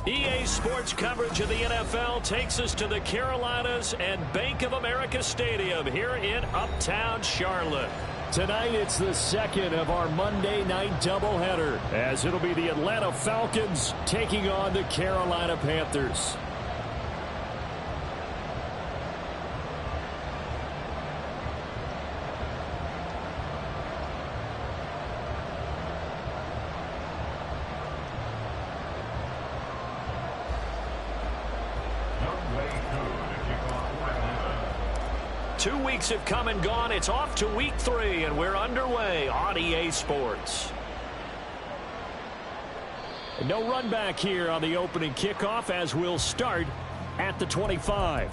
EA Sports coverage of the NFL takes us to the Carolinas and Bank of America Stadium here in Uptown Charlotte. Tonight, it's the second of our Monday night doubleheader, as it'll be the Atlanta Falcons taking on the Carolina Panthers. Two weeks have come and gone. It's off to week 3, and we're underway on EA Sports. And no run back here on the opening kickoff, as we'll start at the 25.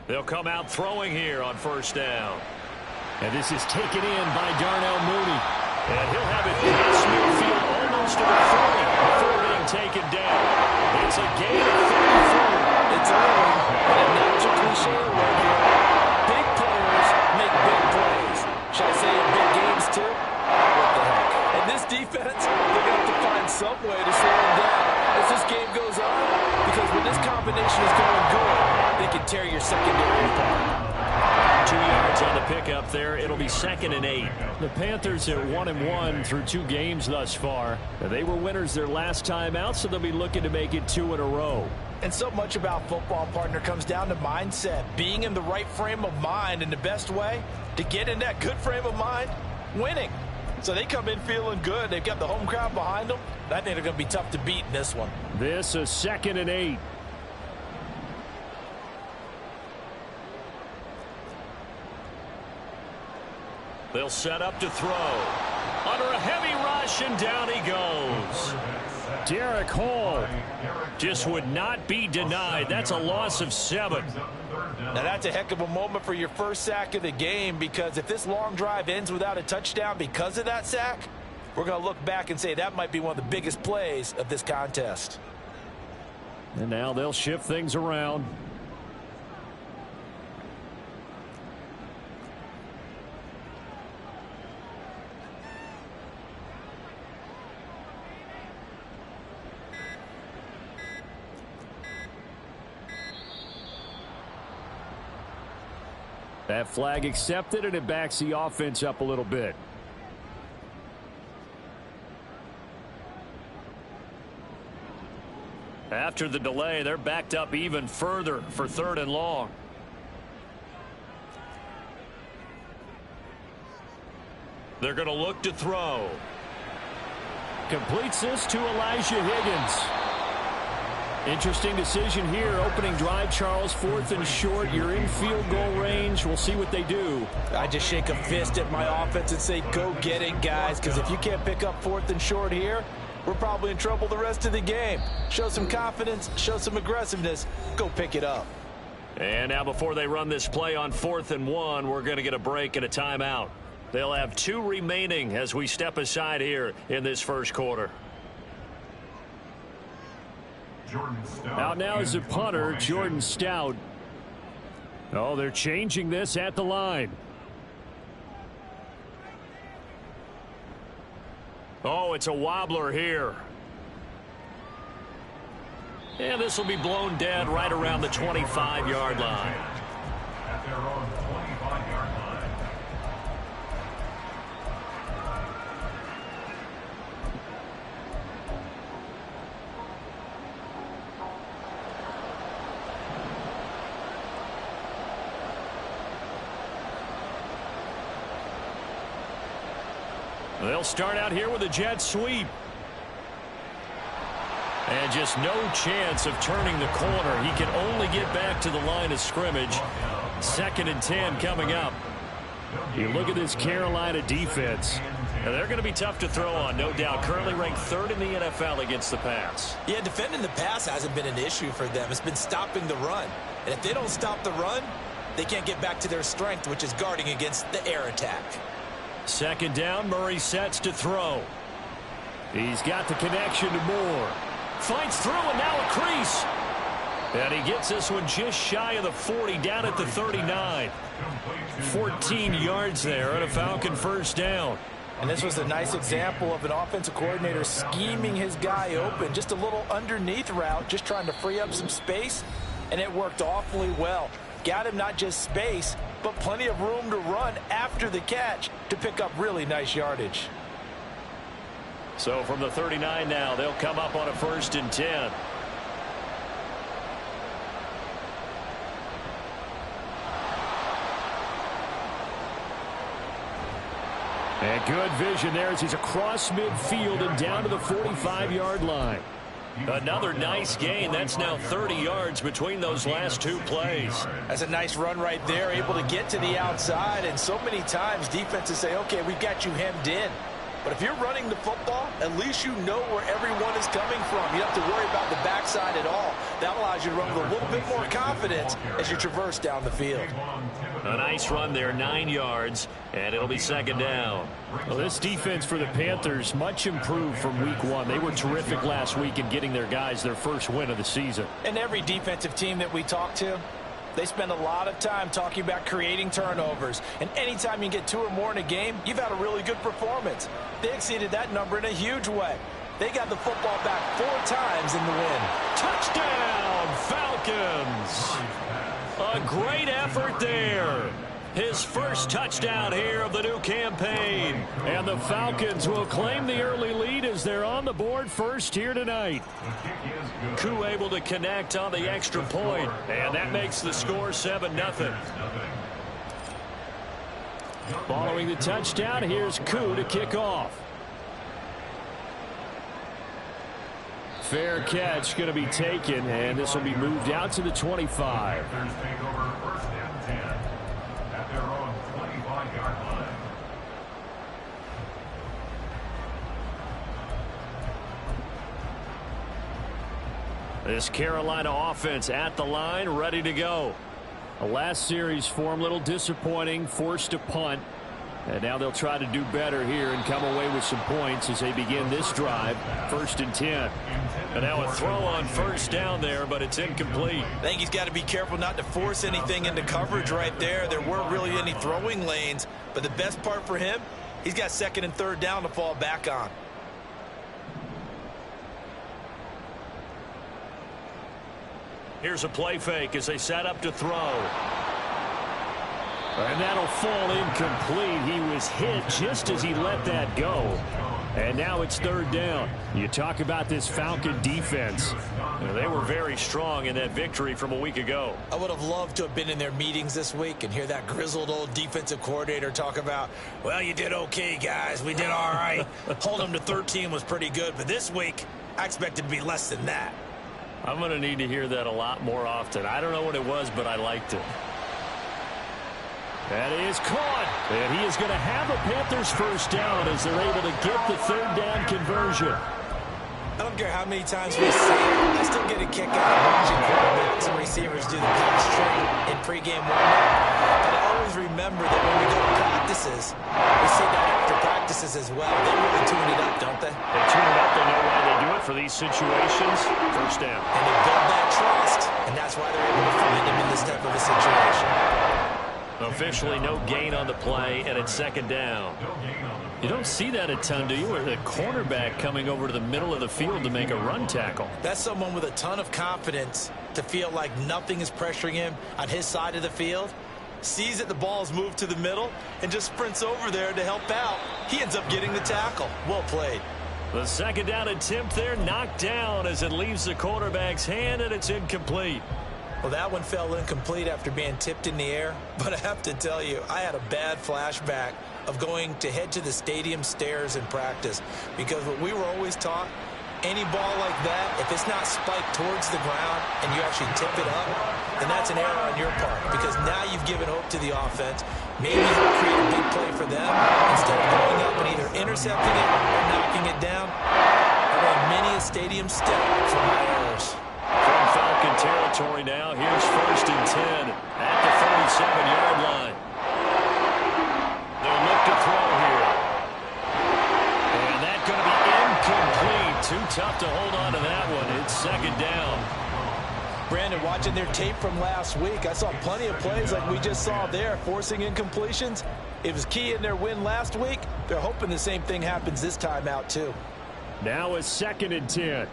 They'll come out throwing here on first down. And this is taken in by Darnell Mooney. And he'll have it past midfield almost to the 40 before being taken down. It's a gain of 34. It's early, and not too cliche right here. Big players make big plays. Should I say big games too? What the heck? And this defense, they're going to have to find some way to slow them down as this game goes on. Because when this combination is going good, they can tear your secondary apart. 2 yards on the pickup there. It'll be 2nd and 8. The Panthers are 1-1 through 2 games thus far. They were winners their last time out, so they'll be looking to make it 2 in a row. And so much about football, partner, comes down to mindset. Being in the right frame of mind, and the best way to get in that good frame of mind, winning. So they come in feeling good. They've got the home crowd behind them. I think they're going to be tough to beat in this one. This is 2nd and 8. They'll set up to throw. Under a heavy rush, and down he goes. Derek Hall just would not be denied. That's a loss of 7. Now that's a heck of a moment for your first sack of the game, because if this long drive ends without a touchdown because of that sack, we're going to look back and say that might be one of the biggest plays of this contest. And now they'll shift things around. That flag accepted, and it backs the offense up a little bit. After the delay, they're backed up even further for 3rd and long. They're going to look to throw. Completes this to Elijah Higgins. Interesting decision here. Opening drive, Charles. 4th and short. You're in field goal range. We'll see what they do. I just shake a fist at my offense and say, go get it, guys. Because if you can't pick up 4th and short here, we're probably in trouble the rest of the game. Show some confidence. Show some aggressiveness. Go pick it up. And now before they run this play on 4th and 1, we're going to get a break and a timeout. They'll have 2 remaining as we step aside here in this first quarter. Out now is the punter, Jordan Stout. Oh, they're changing this at the line. Oh, it's a wobbler here. And this will be blown dead right around the 25-yard line. At their own 25-yard line. They'll start out here with a jet sweep. And just no chance of turning the corner. He can only get back to the line of scrimmage. 2nd and 10 coming up. You look at this Carolina defense. Now they're going to be tough to throw on, no doubt. Currently ranked 3rd in the NFL against the pass. Yeah, defending the pass hasn't been an issue for them. It's been stopping the run. And if they don't stop the run, they can't get back to their strength, which is guarding against the air attack. 2nd down, Murray sets to throw. He's got the connection to Moore. Fights through, and now a crease. And he gets this one just shy of the 40, down at the 39. 14 yards there and a Falcon first down. And this was a nice example of an offensive coordinator scheming his guy open. Just a little underneath route, just trying to free up some space, and it worked awfully well. Got him not just space, but plenty of room to run after the catch to pick up really nice yardage. So from the 39 now, they'll come up on a 1st and 10. And good vision there as he's across midfield and down to the 45-yard line. Another nice gain. That's now 30 yards between those last two plays. That's a nice run right there, able to get to the outside. And so many times defenses say, okay, we've got you hemmed in. But if you're running the football, at least you know where everyone is coming from. You don't have to worry about the backside at all. That allows you to run with a little bit more confidence as you traverse down the field. A nice run there, 9 yards, and it'll be 2nd down. Well, this defense for the Panthers much improved from week 1. They were terrific last week in getting their guys their first win of the season. And every defensive team that we talk to, they spend a lot of time talking about creating turnovers. And anytime you get 2 or more in a game, you've had a really good performance. They exceeded that number in a huge way. They got the football back 4 times in the win. Touchdown, Falcons! A great effort there. His first touchdown here of the new campaign. And the Falcons will claim the early lead as they're on the board first here tonight. Koo able to connect on the extra point, and that makes the score 7-0. Following the touchdown, here's Koo to kick off. Fair catch going to be taken, and this will be moved out to the 25. This Carolina offense at the line, ready to go. The last series form, a little disappointing, forced to punt. And now they'll try to do better here and come away with some points as they begin this drive, 1st and 10. And now a throw on 1st down there, but it's incomplete. I think he's got to be careful not to force anything into coverage right there. There weren't really any throwing lanes, but the best part for him, he's got 2nd and 3rd down to fall back on. Here's a play fake as they set up to throw. And that'll fall incomplete. He was hit just as he let that go. And now it's 3rd down. You talk about this Falcon defense. They were very strong in that victory from a week ago. I would have loved to have been in their meetings this week and hear that grizzled old defensive coordinator talk about, well, you did okay, guys. We did all right. Hold them to 13 was pretty good. But this week, I expected to be less than that. I'm going to need to hear that a lot more often. I don't know what it was, but I liked it. That is caught. And he is going to have a Panthers first down as they're able to get the 3rd down conversion. I don't care how many times we see it. I still get a kick out of watching quarterbacks and receivers do the pass trade in pregame warm-up. But I always remember that when we go to practices, we see that after practices as well. They really tune it up, don't they? They tune it up. They know why they do it for these situations. First down. And they build that trust, and that's why they're able to find him in this type of a situation. Officially no gain on the play, and it's 2nd down. You don't see that a ton, do you? Or the cornerback coming over to the middle of the field to make a run tackle. That's someone with a ton of confidence to feel like nothing is pressuring him on his side of the field. Sees that the ball is moved to the middle and just sprints over there to help out. He ends up getting the tackle. Well played. The 2nd down attempt there knocked down as it leaves the quarterback's hand, and it's incomplete. Well, that one fell incomplete after being tipped in the air. But I have to tell you, I had a bad flashback of going to head to the stadium stairs in practice. Because what we were always taught, any ball like that, if it's not spiked towards the ground and you actually tip it up, then that's an error on your part. Because now you've given hope to the offense. Maybe you'll create a big play for them instead of going up and either intercepting it or knocking it down. I ran many a stadium step for my errors. From Falcon territory now, here's 1st and 10 at the 37-yard line. They'll look to throw here. And that's going to be incomplete. Brandon, watching their tape from last week, I saw plenty of plays like we just saw there, forcing incompletions. It was key in their win last week. They're hoping the same thing happens this time out, too. Now a 2nd and 10.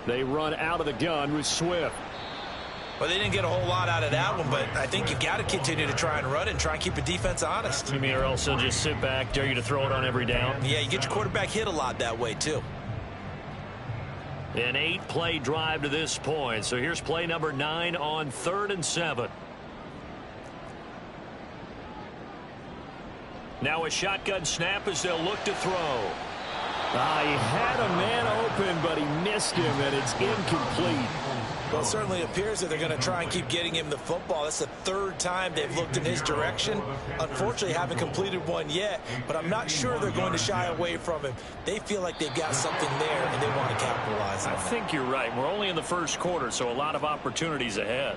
They run out of the gun with Swift. Well, they didn't get a whole lot out of that one, but I think you've got to continue to try and run it and try and keep the defense honest. You mean or else they'll just sit back, dare you to throw it on every down? Yeah, you get your quarterback hit a lot that way, too. An 8-play drive to this point. So here's play number 9 on 3rd and 7. Now a shotgun snap as they'll look to throw. He had a man open, but he missed him, and it's incomplete. Well, it certainly appears that they're going to try and keep getting him the football. That's the 3rd time they've looked in his direction. Unfortunately, haven't completed one yet, but I'm not sure they're going to shy away from him. They feel like they've got something there, and they want to capitalize on it. I think you're right. We're only in the 1st quarter, so a lot of opportunities ahead.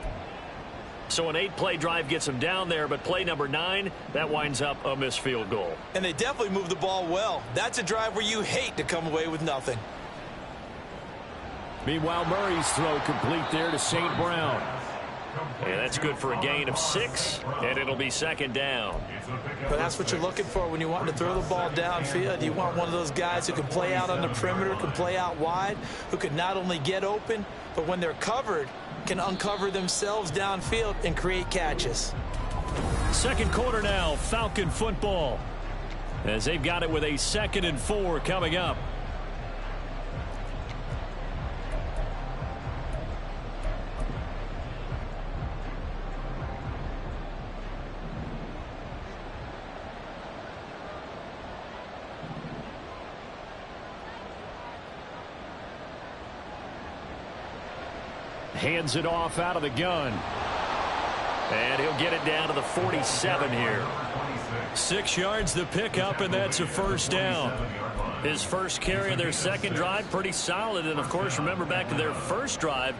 So an 8-play drive gets them down there, but play number 9, that winds up a missed field goal. And they definitely moved the ball well. That's a drive where you hate to come away with nothing. Meanwhile, Murray's throw complete there to St. Brown. And that's good for a gain of 6, and it'll be 2nd down. But that's what you're looking for when you want to throw the ball downfield. You want one of those guys who can play out on the perimeter, can play out wide, who can not only get open, but when they're covered, can uncover themselves downfield and create catches. 2nd quarter now, Falcon football, as they've got it with a 2nd and 4 coming up. Hands it off out of the gun. And he'll get it down to the 47 here. 6 yards the pickup, and that's a 1st down. His first carry of their 2nd drive, pretty solid. And, of course, remember back to their 1st drive,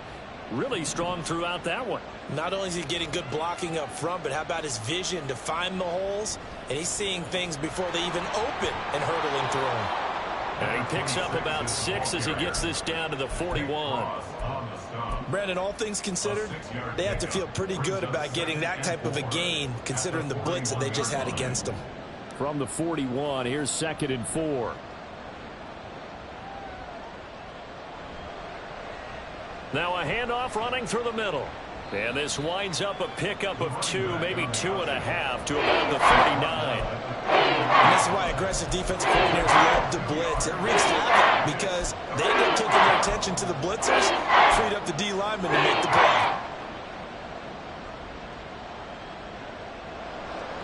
really strong throughout that one. Not only is he getting good blocking up front, but how about his vision to find the holes? And he's seeing things before they even open and hurdling through them. And he picks up about 6 as he gets this down to the 41. Brandon, all things considered, they have to feel pretty good about getting that type of a gain, considering the blitz that they just had against them. From the 41, here's 2nd and 4. Now a handoff running through the middle. And this winds up a pickup of 2, maybe 2.5 to about the 39. And this is why aggressive defensive coordinators love to blitz. It wreaks havoc because they end up taking their attention to the blitzers, freed up the D lineman to make the play.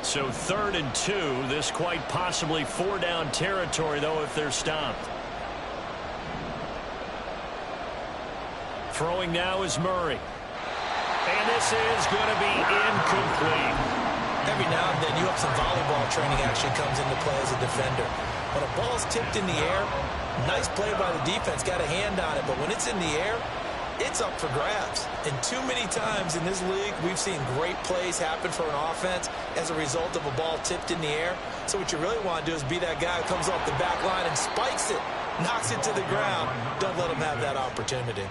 So 3rd and 2, this quite possibly 4-down territory, though, if they're stopped. Throwing now is Murray. And this is going to be incomplete. Every now and then you have some volleyball training actually comes into play as a defender. When a ball's tipped in the air, nice play by the defense, got a hand on it, but when it's in the air, it's up for grabs. And too many times in this league, we've seen great plays happen for an offense as a result of a ball tipped in the air. So what you really want to do is be that guy who comes off the back line and spikes it, knocks it to the ground. Don't let him have that opportunity.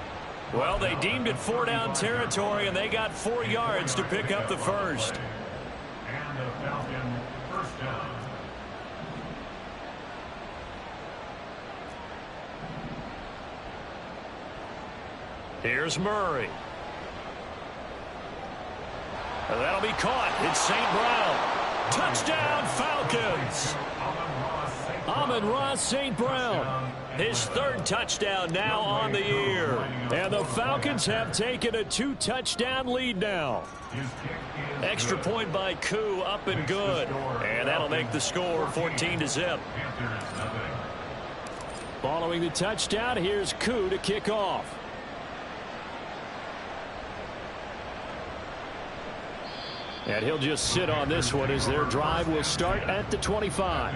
Well, they deemed it 4-down territory, and they got 4 yards to pick up the 1st. And the Falcon 1st down. Here's Murray. And that'll be caught. It's St. Brown. Touchdown, Falcons. Amon-Ra St. Brown. His 3rd touchdown now on the year. And the Falcons have taken a 2-touchdown lead now. Extra point by Koo, up and good. And that'll make the score 14-0. Following the touchdown, here's Koo to kick off. And he'll just sit on this one as their drive will start at the 25.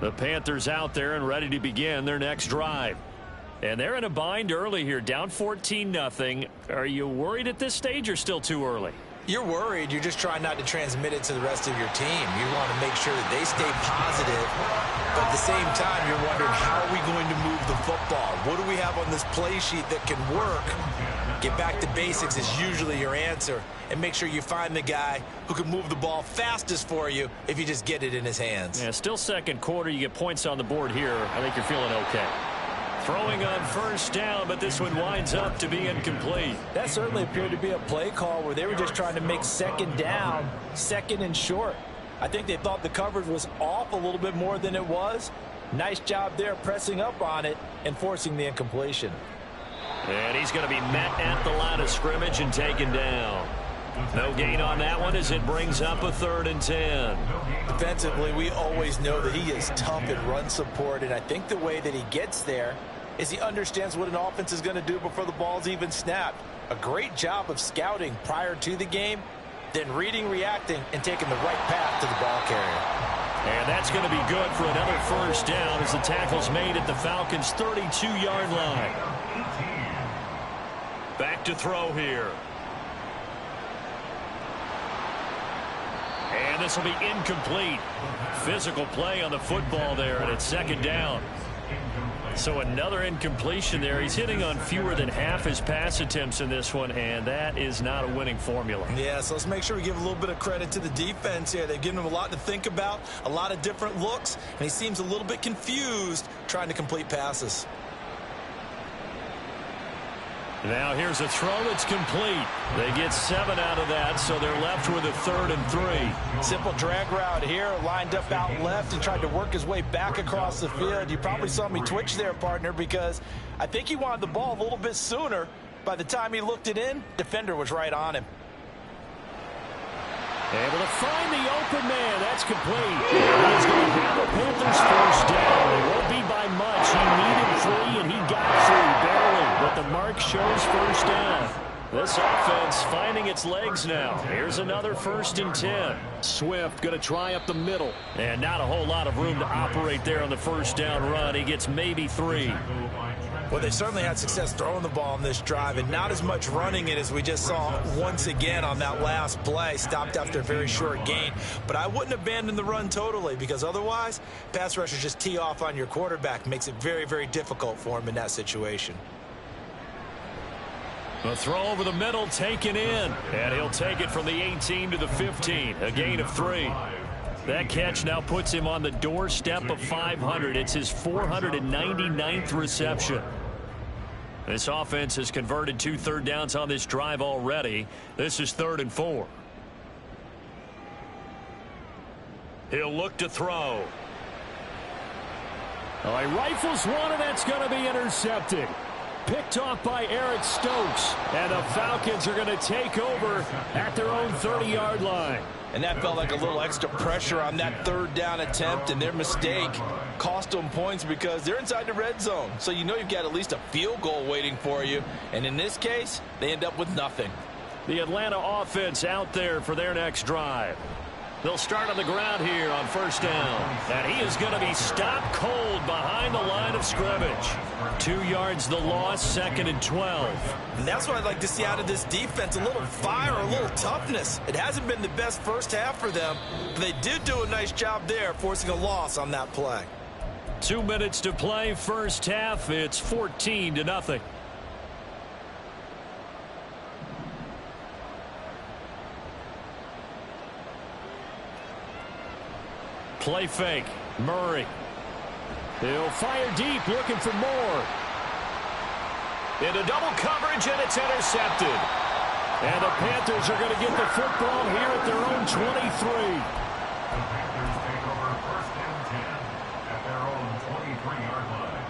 The Panthers out there and ready to begin their next drive. And they're in a bind early here, down 14-0. Are you worried at this stage or still too early? You're worried. You're just trying not to transmit it to the rest of your team. You want to make sure that they stay positive. But at the same time, you're wondering, how are we going to move the football? What do we have on this play sheet that can work? Get back to basics is usually your answer. And make sure you find the guy who can move the ball fastest for you if you just get it in his hands. Yeah, still second quarter. You get points on the board here. I think you're feeling okay. Throwing on first down, but this one winds up to be incomplete. That certainly appeared to be a play call where they were just trying to make second down, second and short. I think they thought the coverage was off a little bit more than it was. Nice job there pressing up on it and forcing the incompletion. And he's going to be met at the line of scrimmage and taken down. No gain on that one as it brings up a 3rd and 10. Defensively, we always know that he is tough in run support, and I think the way that he gets there is he understands what an offense is going to do before the ball's even snapped. A great job of scouting prior to the game, then reading, reacting, and taking the right path to the ball carrier. And that's going to be good for another first down as the tackle's made at the Falcons' 32-yard line. Back to throw here. And this will be incomplete. Physical play on the football there, and it's 2nd down. So another incompletion there. He's hitting on fewer than half his pass attempts in this one, and that is not a winning formula. Yeah, so let's make sure we give a little bit of credit to the defense here. They've given him a lot to think about, a lot of different looks, and he seems a little bit confused trying to complete passes. Now here's a throw that's complete. They get 7 out of that, so they're left with a 3rd and 3. Simple drag route here, lined up out left and tried to work his way back across the field. You probably saw me twitch there, partner, because I think he wanted the ball a little bit sooner. By the time he looked it in, defender was right on him. Able to find the open man. That's complete. He's going to have the Panthers first down. It won't be by much. He needed 3, and he got 3 barely. But the mark shows first down. This offense finding its legs now. Here's another 1st and 10. Swift going to try up the middle. And not a whole lot of room to operate there on the first down run. He gets maybe 3. Well, they certainly had success throwing the ball on this drive, and not as much running it as we just saw once again on that last play. Stopped after a very short gain. But I wouldn't abandon the run totally, because otherwise, pass rushers just tee off on your quarterback. Makes it very, very difficult for him in that situation. A throw over the middle taken in, and he'll take it from the 18 to the 15, a gain of 3. That catch now puts him on the doorstep of 500. It's his 499th reception. This offense has converted 2 third downs on this drive already. This is 3rd and 4. He'll look to throw. Oh, he rifles one, and that's going to be intercepted. Picked off by Eric Stokes. And the Falcons are going to take over at their own 30-yard line. And that felt like a little extra pressure on that 3rd down attempt, and their mistake cost them points because they're inside the red zone. So you know you've got at least a field goal waiting for you. And in this case, they end up with nothing. The Atlanta offense out there for their next drive. They'll start on the ground here on first down. And he is going to be stopped cold behind the line of scrimmage. 2 yards the loss, 2nd and 12. And that's what I'd like to see out of this defense. A little fire, a little toughness. It hasn't been the best first half for them, but they did do a nice job there, forcing a loss on that play. 2 minutes to play first half. It's 14-0. Play fake. Murray. He'll fire deep, looking for more. Into double coverage, and it's intercepted. And the Panthers are going to get the football here at their own 23. The Panthers take over 1st and 10 at their own 23-yard line.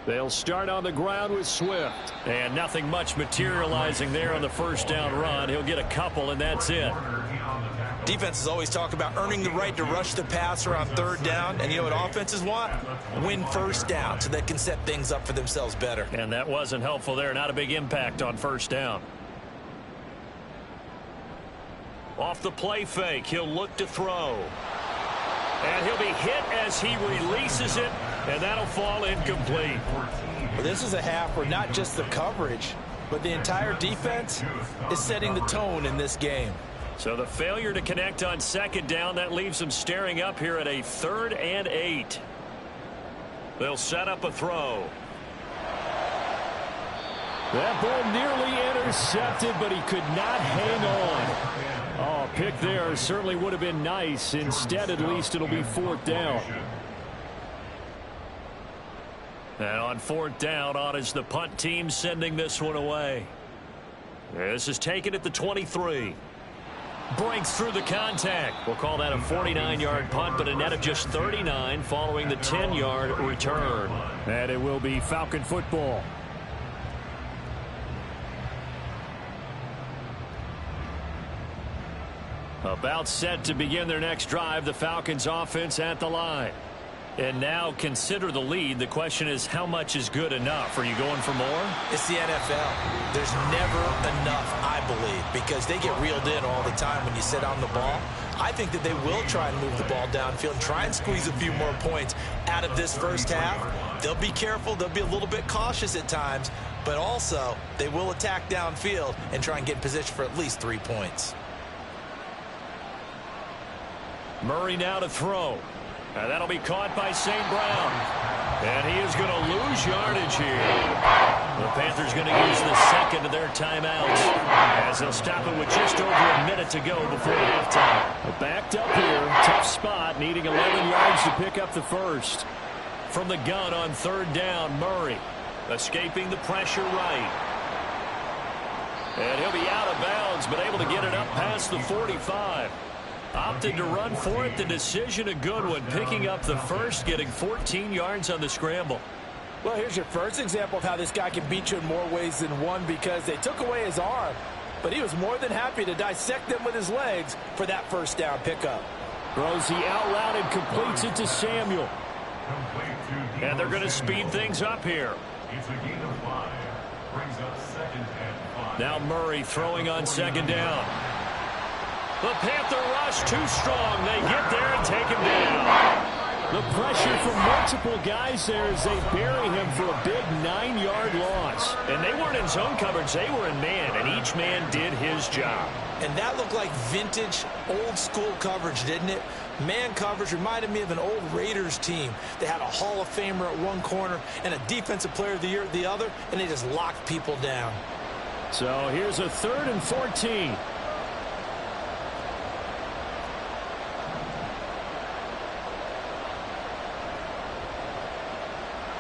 They'll start on the ground with Swift. And nothing much materializing there on the first down run. He'll get a couple, and that's it. Defenses always talk about earning the right to rush the passer on 3rd down. And you know what offenses want? Win first down so they can set things up for themselves better. And that wasn't helpful there. Not a big impact on first down. Off the play fake, he'll look to throw. And he'll be hit as he releases it, and that'll fall incomplete. Well, this is a half where not just the coverage, but the entire defense is setting the tone in this game. So the failure to connect on second down, that leaves them staring up here at a 3rd and 8. They'll set up a throw. That ball nearly intercepted, but he could not hang on. Oh, pick there certainly would have been nice. Instead, at least it'll be 4th down. And on 4th down, on is the punt team sending this one away. This is taken at the 23. Breaks through the contact. We'll call that a 49-yard punt, but a net of just 39 following the 10-yard return. And it will be Falcon football. About set to begin their next drive, the Falcons offense at the line. And now consider the lead. The question is, how much is good enough? Are you going for more? It's the NFL. There's never enough, I believe, because they get reeled in all the time when you sit on the ball. I think that they will try and move the ball downfield and try and squeeze a few more points out of this first half. They'll be careful. They'll be a little bit cautious at times, but also they will attack downfield and try and get in position for at least 3 points. Murray now to throw. And that'll be caught by St. Brown. And he is going to lose yardage here. The Panthers going to use the second of their timeouts as they'll stop it with just over a minute to go before halftime. Backed up here. Tough spot. Needing 11 yards to pick up the first. From the gun on 3rd down, Murray escaping the pressure right. And he'll be out of bounds, but able to get it up past the 45. Opted to run for it. The decision a good one. Picking up the first, getting 14 yards on the scramble. Well, here's your first example of how this guy can beat you in more ways than one, because they took away his arm, but he was more than happy to dissect them with his legs for that first down pickup. Throws the out route and completes it to Samuel. And they're going to speed things up here. It's a gain of 5. Brings up 2nd and 5. Now Murray throwing on 2nd down. The Panther rush too strong. They get there and take him down. The pressure from multiple guys there as they bury him for a big 9-yard loss. And they weren't in zone coverage. They were in man, and each man did his job. And that looked like vintage, old-school coverage, didn't it? Man coverage reminded me of an old Raiders team. They had a Hall of Famer at one corner and a Defensive Player of the Year at the other, and they just locked people down. So here's a 3rd and 14.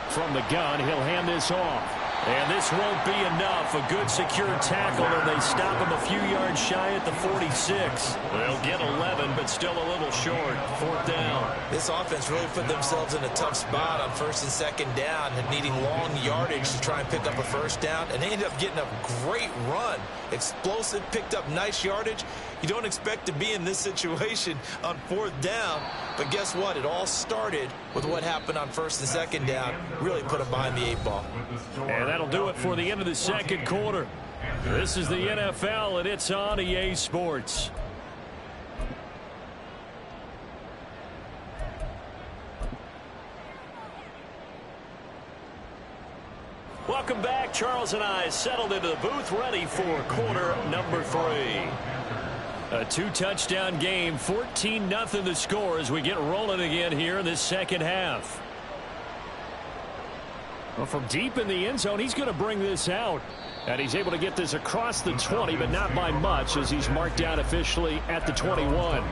From the gun, he'll hand this off. And this won't be enough. A good secure tackle, and they stop him a few yards shy at the 46. They'll get 11, but still a little short. 4th down. This offense really put themselves in a tough spot on 1st and 2nd down and needing long yardage to try and pick up a first down. And they ended up getting a great run. Explosive, picked up nice yardage. You don't expect to be in this situation on 4th down. But guess what? It all started with what happened on 1st and 2nd down. Really put them behind the 8 ball. And that'll do it for the end of the 2nd quarter. This is the NFL, and it's on EA Sports. Welcome back. Charles and I settled into the booth, ready for quarter number 3. A 2-touchdown game, 14-0 the score as we get rolling again here in this second half. Well, from deep in the end zone, he's going to bring this out. And he's able to get this across the 20, but not by much, as he's marked down officially at the 21.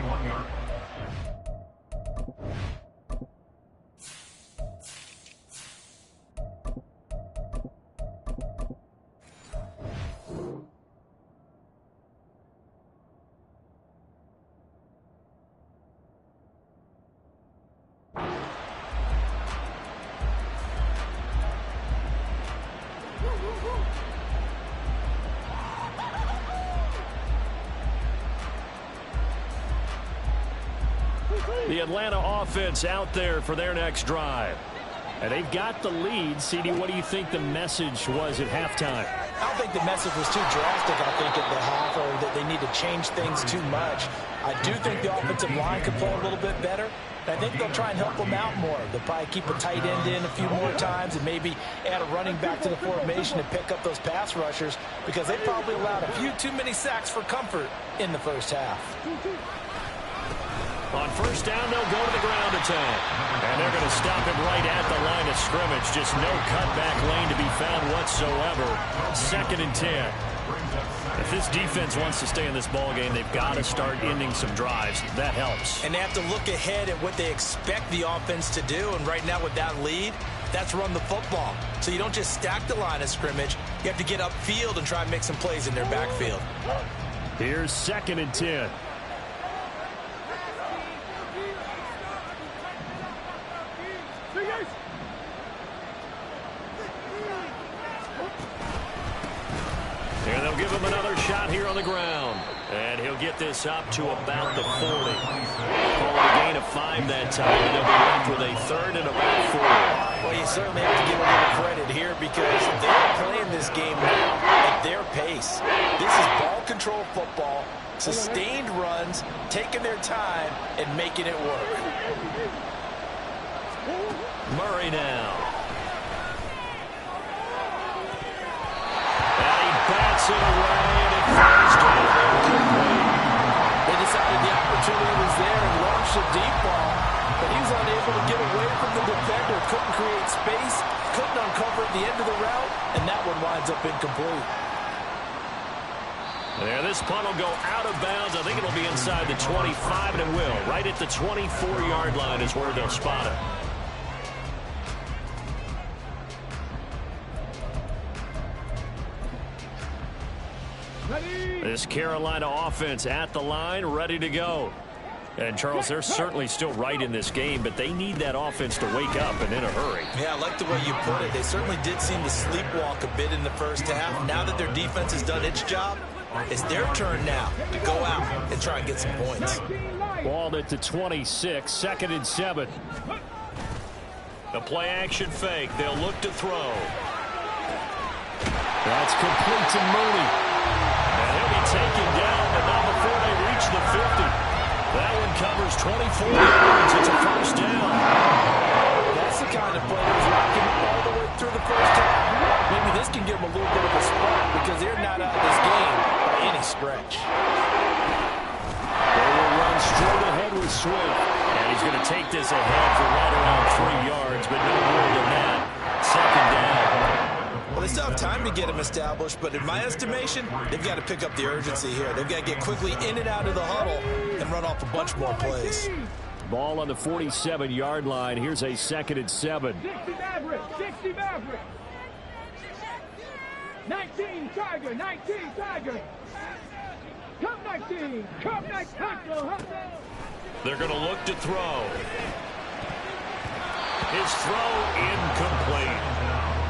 The Atlanta offense out there for their next drive. And they've got the lead. CD, what do you think the message was at halftime? I don't think the message was too drastic, I think, at the half, or that they need to change things too much. I do think the offensive line could play a little bit better, I think they'll try and help them out more. They'll probably keep a tight end in a few more times and maybe add a running back to the formation and pick up those pass rushers because they probably allowed a few too many sacks for comfort in the first half. On first down, they'll go to the ground attack. And they're going to stop him right at the line of scrimmage. Just no cutback lane to be found whatsoever. 2nd and 10. If this defense wants to stay in this ballgame, they've got to start ending some drives. That helps. And they have to look ahead at what they expect the offense to do. And right now with that lead, that's run the football. So you don't just stack the line of scrimmage. You have to get upfield and try and make some plays in their backfield. Here's 2nd and 10. And they'll give him another shot here on the ground. And he'll get this up to about the 40. Call it a gain of 5 that time. And they'll be left with a 3rd and about 4. Well, you certainly have to give a little credit here because they're playing this game now at their pace. This is ball control football, sustained runs, taking their time, and making it work. Murray now. Bats it away, and it falls down incomplete. They decided the opportunity was there and launched a deep ball, but he was unable to get away from the defender. Couldn't create space, couldn't uncover at the end of the route, and that one winds up incomplete. There, this punt will go out of bounds. I think it'll be inside the 25, and it will. Right at the 24-yard line is where they'll spot it. This Carolina offense at the line, ready to go. And, Charles, they're certainly still right in this game, but they need that offense to wake up and in a hurry. Yeah, I like the way you put it. They certainly did seem to sleepwalk a bit in the first half. Now that their defense has done its job, it's their turn now to go out and try and get some points. Ball at the 26, 2nd and 7. The play action fake. They'll look to throw. That's complete to Mooney. And he'll be taken down, but not before they reach the 50. That one covers 24 yards. It's a first down. That's the kind of play that was rocking all the way through the first half. Maybe this can give them a little bit of a spark because they're not out of this game by any stretch. They will run straight ahead with Swift. And he's going to take this ahead for right around 3 yards, but no more than that. 2nd down. Well, they still have time to get him established, but in my estimation, they've got to pick up the urgency here. They've got to get quickly in and out of the huddle and run off a bunch more plays. Ball on the 47-yard line. Here's a 2nd and 7. 60 Maverick, 60 Maverick. 19 Tiger, 19 Tiger. Come 19, come 19, hustle. They're going to look to throw. His throw incomplete.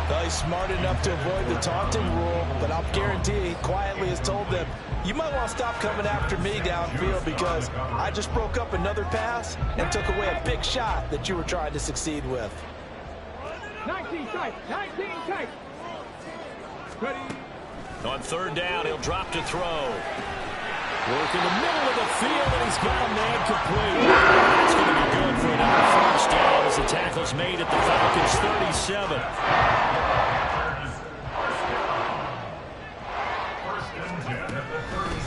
Well, he's smart enough to avoid the taunting rule, but I'll guarantee he quietly has told them, you might want to stop coming after me downfield because I just broke up another pass and took away a big shot that you were trying to succeed with. 19 tight, 19 tight. Ready? On 3rd down, he'll drop to throw. Work in the middle of the field, and he's got a man complete. That's going to be good for another first down as the tackle's made at the Falcons' 37.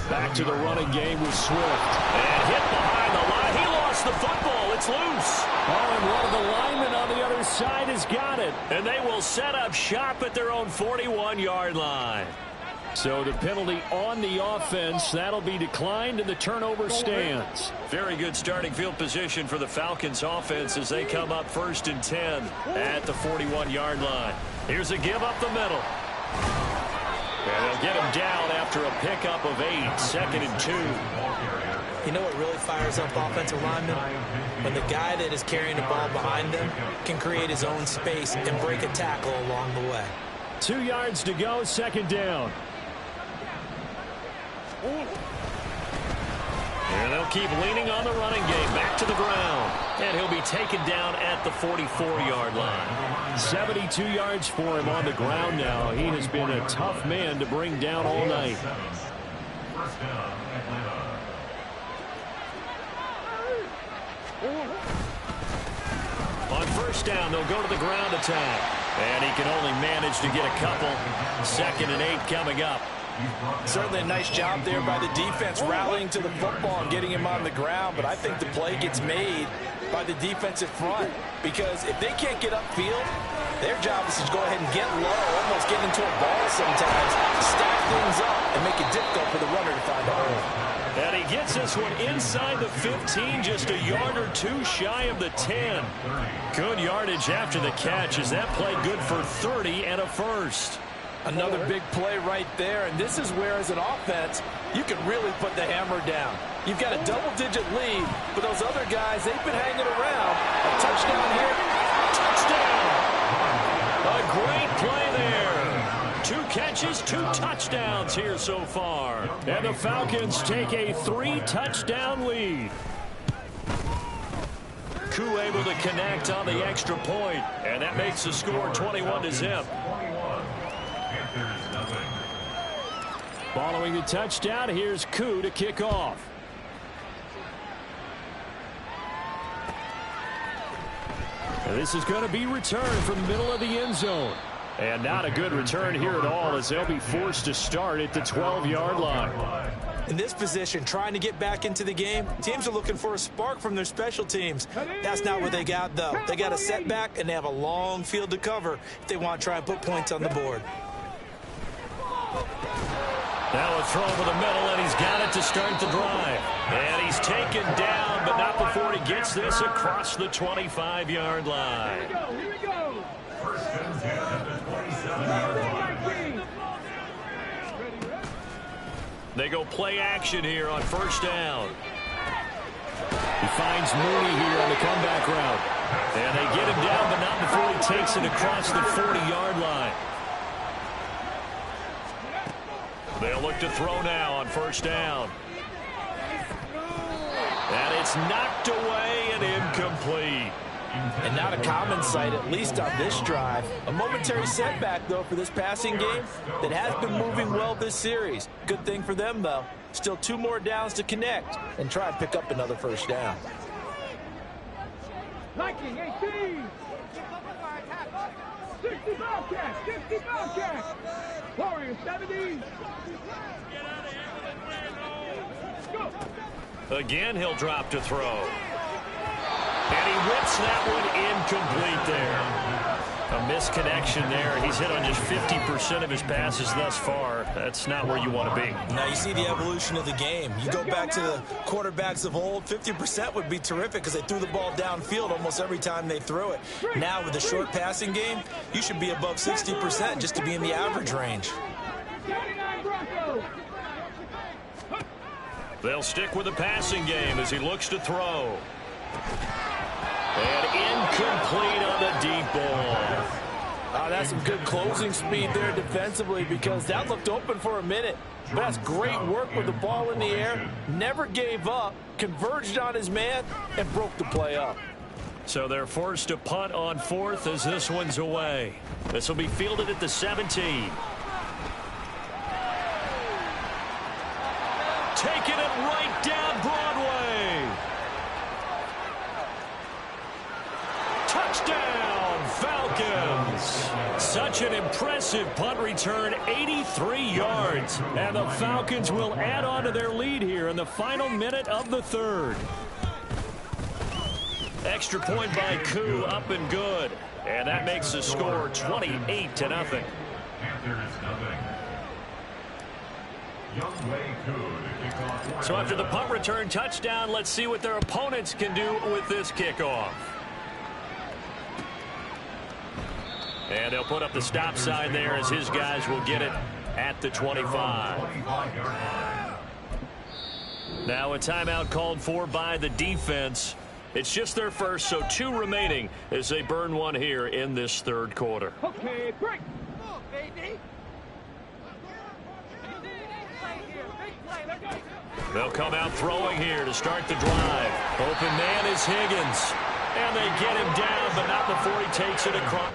Back to the running game with Swift. And hit behind the line. He lost the football. It's loose. Oh, and one of the linemen on the other side has got it. And they will set up shop at their own 41-yard line. So the penalty on the offense, that'll be declined, and the turnover stands. Very good starting field position for the Falcons offense as they come up 1st and 10 at the 41-yard line. Here's a give up the middle. And they'll get him down after a pickup of 8, 2nd and 2. You know what really fires up offensive linemen? When the guy that is carrying the ball behind them can create his own space and break a tackle along the way. 2 yards to go, 2nd down. And they'll keep leaning on the running game. Back to the ground. And he'll be taken down at the 44-yard line. 72 yards for him on the ground now. He has been a tough man to bring down all night. First down, Atlanta. first down. They'll go to the ground attack. And he can only manage to get a couple. 2nd and 8 coming up. Certainly a nice job there by the defense rallying to the football and getting him on the ground. But I think the play gets made by the defensive front, because if they can't get upfield, their job is to go ahead and get low, almost get into a ball sometimes, stack things up, and make it difficult for the runner to find a hole. And he gets this one inside the 15, just a yard or two shy of the 10. Good yardage after the catch. Is that play good for 30 and a first? Another big play right there, and this is where, as an offense, you can really put the hammer down. You've got a double-digit lead, but those other guys, they've been hanging around. A touchdown here. Touchdown! A great play there. 2 catches, 2 touchdowns here so far. And the Falcons take a 3-touchdown lead. Koo able to connect on the extra point, and that makes the score 21-0. Following the touchdown, here's Koo to kick off. And this is going to be returned from the middle of the end zone. And not a good return here at all, as they'll be forced to start at the 12-yard line. In this position, trying to get back into the game, teams are looking for a spark from their special teams. That's not what they got, though. They got a setback, and they have a long field to cover if they want to try and put points on the board. Now a throw over the middle, and he's got it to start the drive. And he's taken down, but not before he gets this across the 25-yard line. Here we go. First and 10 at the 27-yard line. They go play action here on first down. He finds Mooney here on the comeback route. And they get him down, but not before he takes it across the 40-yard line. They'll look to throw now on first down. And it's knocked away and incomplete. And not a common sight, at least on this drive. A momentary setback, though, for this passing game that has been moving well this series. Good thing for them, though. Still 2 more downs to connect and try and pick up another first down. Viking 18. 60 Bobcats. 60 Bobcats. Warriors 70. Go. Again, he'll drop to throw. And he whips that one incomplete there. A misconnection there. He's hit on just 50% of his passes thus far. That's not where you want to be. Now you see the evolution of the game. You go back to the quarterbacks of old, 50% would be terrific because they threw the ball downfield almost every time they threw it. Now with the short passing game, you should be above 60% just to be in the average range. 79 Broncos. They'll stick with the passing game as he looks to throw. And incomplete on the deep ball. That's some good closing speed there defensively, because that looked open for a minute. But that's great work with the ball in the air. Never gave up, converged on his man, and broke the play up. So they're forced to punt on 4th as this one's away. This will be fielded at the 17. Taking it right down Broadway. Touchdown, Falcons. Such an impressive punt return, 83 yards. And the Falcons will add on to their lead here in the final minute of the 3rd. Extra point by Koo, up and good. And that makes the score 28-0. So after the punt return touchdown, let's see what their opponents can do with this kickoff. And they'll put up the stop sign there as his guys will get it at the 25. Now a timeout called for by the defense. It's just their first, so 2 remaining as they burn one here in this 3rd quarter. Okay, break. They'll come out throwing here to start the drive. Open man is Higgins. And they get him down, but not before he takes it across.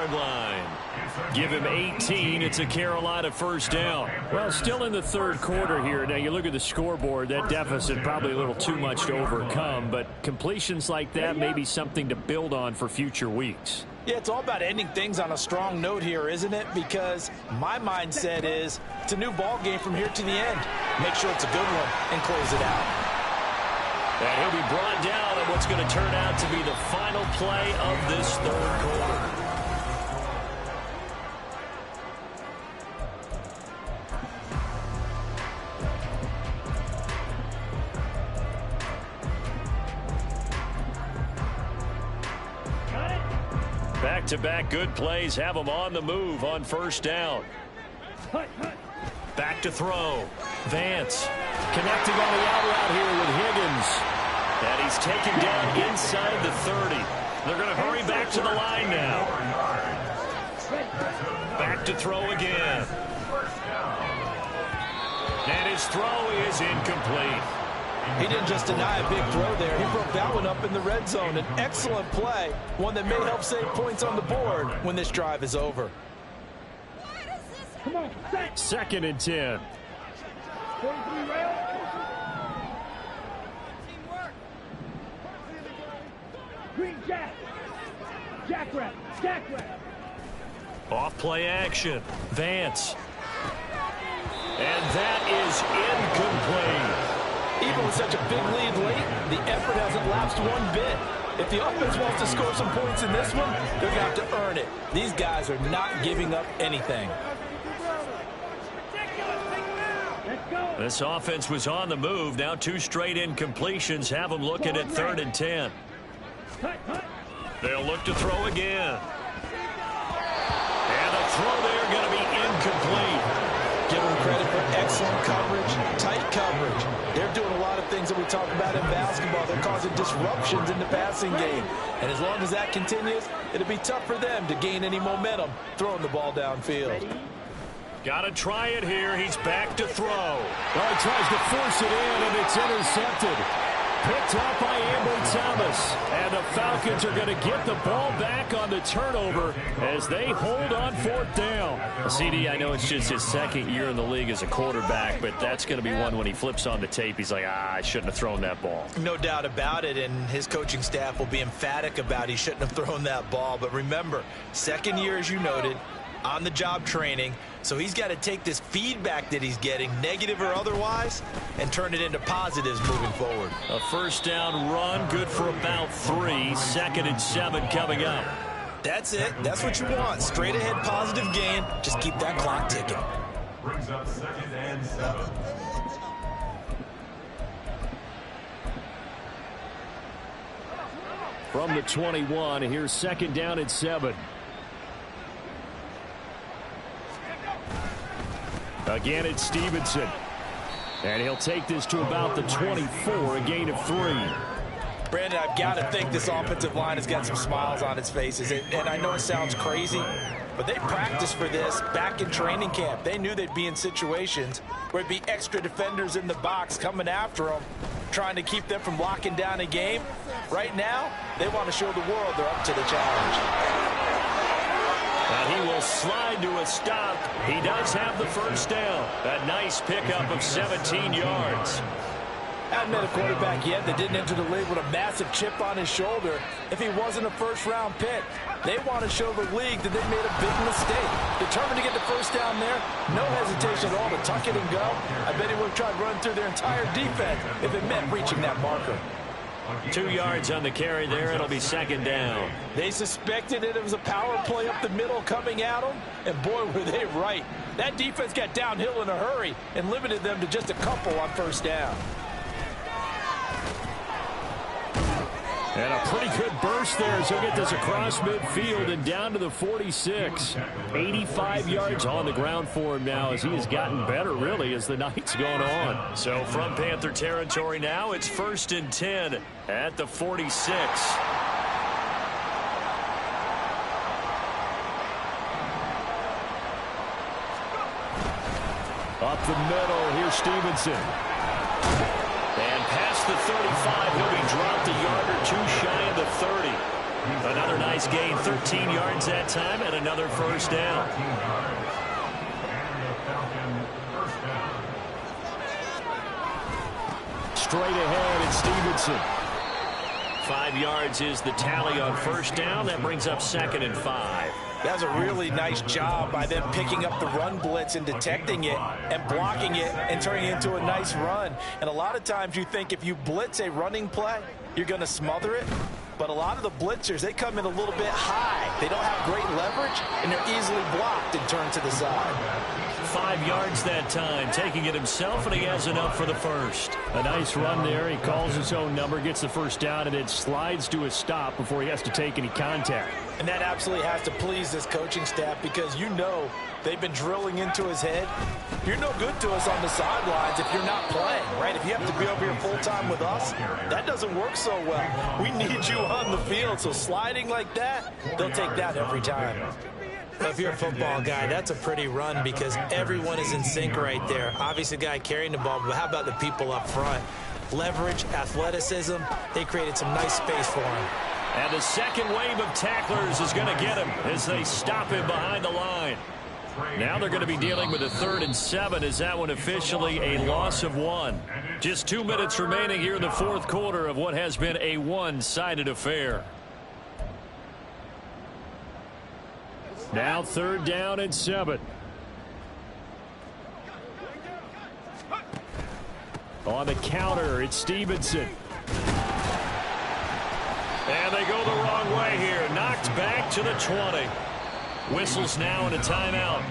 30-yard line. Give him 18. It's a Carolina first down. Well, still in the third quarter here. Now, you look at the scoreboard, that deficit probably a little too much to overcome, but completions like that may be something to build on for future weeks. Yeah, it's all about ending things on a strong note here, isn't it? Because my mindset is it's a new ball game from here to the end. Make sure it's a good one and close it out. And he'll be brought down on what's going to turn out to be the final play of this third quarter. Back-to-back good plays have him on the move on first down. Back to throw. Vance connecting on the out route here with Higgins. And he's taken down inside the 30. They're going to hurry back to the line now. Back to throw again. And his throw is incomplete. He didn't just deny a big throw there. He broke that one up in the red zone. An excellent play, one that may help save points on the board when this drive is over. Come on, Second and 10. 43 rail. Green jack. Jackrabbit. Jackrabbit. Off play action. Vance. And that is incomplete. Even with such a big lead late, the effort hasn't lapsed one bit. If the offense wants to score some points in this one, they're going to have to earn it. These guys are not giving up anything. This offense was on the move. Now 2 straight incompletions have them looking at 3rd and 10. They'll look to throw again. And the throw there going to be incomplete. Give them credit for excellent coverage, tight coverage. They're doing a lot of things that we talk about in basketball. They're causing disruptions in the passing game. And as long as that continues, it'll be tough for them to gain any momentum throwing the ball downfield. Got to try it here. He's back to throw. Well, he tries to force it in, and it's intercepted. Picked up by Ambry Thomas. And the Falcons are going to get the ball back on the turnover as they hold on 4th down. CD, I know it's just his 2nd year in the league as a quarterback, but that's going to be one when he flips on the tape. He's like, I shouldn't have thrown that ball. No doubt about it, and his coaching staff will be emphatic about he shouldn't have thrown that ball. But remember, 2nd year, as you noted, on-the-job training. So he's got to take this feedback that he's getting, negative or otherwise, and turn it into positives moving forward. A first down run, good for about 3. 2nd and 7 coming up. That's it. That's what you want. Straight ahead positive gain. Just keep that clock ticking. Brings up 2nd and 7. From the 21, here's 2nd down and 7. Again, it's Stevenson. And he'll take this to about the 24, a gain of 3. Brandon, I've got to think this offensive line has got some smiles on its faces. And I know it sounds crazy, but they practiced for this back in training camp. They knew they'd be in situations where it'd be extra defenders in the box coming after them, trying to keep them from locking down a game. Right now, they want to show the world they're up to the challenge. And he will slide to a stop. He does have the first down. A nice pickup of 17 yards. I haven't met a quarterback yet that didn't enter the league with a massive chip on his shoulder if he wasn't a first-round pick. They want to show the league that they made a big mistake. Determined to get the first down there, no hesitation at all to tuck it and go. I bet he would have tried running through their entire defense if it meant reaching that marker. 2 yards on the carry there. It'll be 2nd down. They suspected that it was a power play up the middle coming at them, and boy, were they right. That defense got downhill in a hurry and limited them to just a couple on first down. And a pretty good burst there as he'll get this across midfield and down to the 46. 85 yards on the ground for him now as he has gotten better, really, as the night's gone on. So from Panther territory now, it's 1st and 10 at the 46. Up the middle, here's Stevenson. And past the 35, he'll be dropped a yard or 2 shy of the 30. Another nice gain, 13 yards that time, and another first down. Straight ahead, it's Stevenson. 5 yards is the tally on first down. That brings up 2nd and 5. That's a really nice job by them picking up the run blitz and detecting it and blocking it and turning it into a nice run. And a lot of times you think if you blitz a running play, you're going to smother it. But a lot of the blitzers, they come in a little bit high. They don't have great leverage, and they're easily blocked and turned to the side. 5 yards that time, taking it himself, and he has enough for the first. A nice run there. He calls his own number, gets the first down, and then slides to a stop before he has to take any contact. And that absolutely has to please this coaching staff because you know they've been drilling into his head. You're no good to us on the sidelines if you're not playing, right? If you have to be over here full-time with us, that doesn't work so well. We need you on the field, so sliding like that, they'll take that every time. If you're a football guy, that's a pretty run because everyone is in sync right there. Obviously, the guy carrying the ball, but how about the people up front? Leverage, athleticism, they created some nice space for him. And the second wave of tacklers is going to get him as they stop him behind the line. Now they're going to be dealing with a 3rd and 7 as that one officially a loss of 1. Just 2 minutes remaining here in the fourth quarter of what has been a one-sided affair. Now 3rd down and 7. On the counter, it's Stevenson. And they go the wrong way here. Knocked back to the 20. Whistles now and a timeout.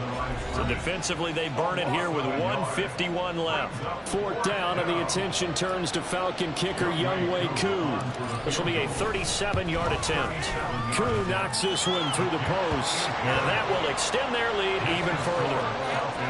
So defensively, they burn it here with 1:51 left. 4th down, and the attention turns to Falcon kicker Younghoe Koo. This will be a 37-yard attempt. Koo knocks this one through the post. And that will extend their lead even further.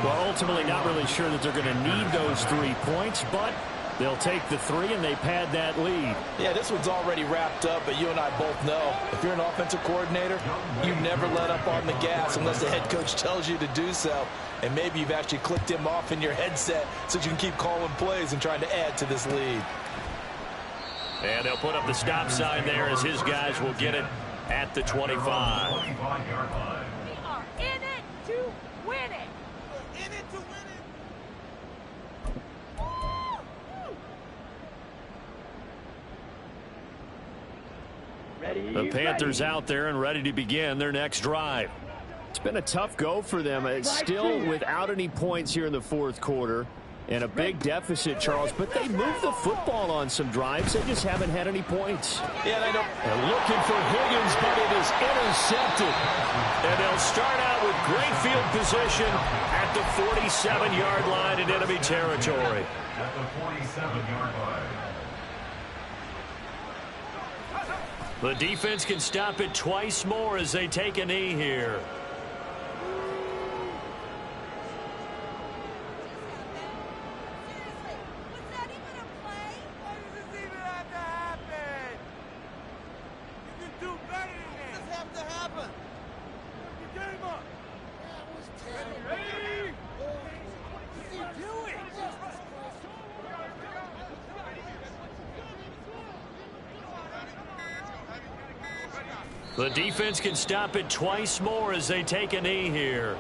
Well, ultimately not really sure that they're going to need those 3 points, but they'll take the 3 and they pad that lead. Yeah, this one's already wrapped up, but you and I both know if you're an offensive coordinator, you never let up on the gas unless the head coach tells you to do so. And maybe you've actually clicked him off in your headset so you can keep calling plays and trying to add to this lead. And they'll put up the stop sign there as his guys will get it at the 25. We are in it to win it. We're in it to win it. The Panthers out there and ready to begin their next drive. It's been a tough go for them. It's still without any points here in the fourth quarter and a big deficit, Charles, but they moved the football on some drives. They just haven't had any points. Yeah, they don't. They're looking for Higgins, but it is intercepted. And they'll start out with great field position at the 47-yard line in enemy territory. At the 47-yard line. The defense can stop it twice more as they take a knee here. The defense can stop it twice more as they take a knee here.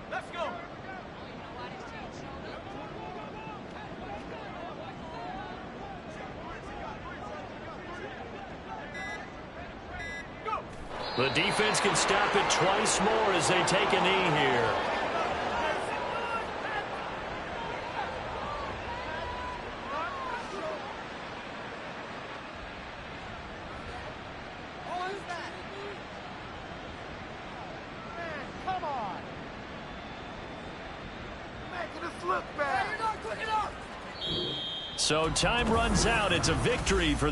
Let's go. The defense can stop it twice more as they take a knee here. Come on. Making us look bad. You're not quick enough. So time runs out. It's a victory for the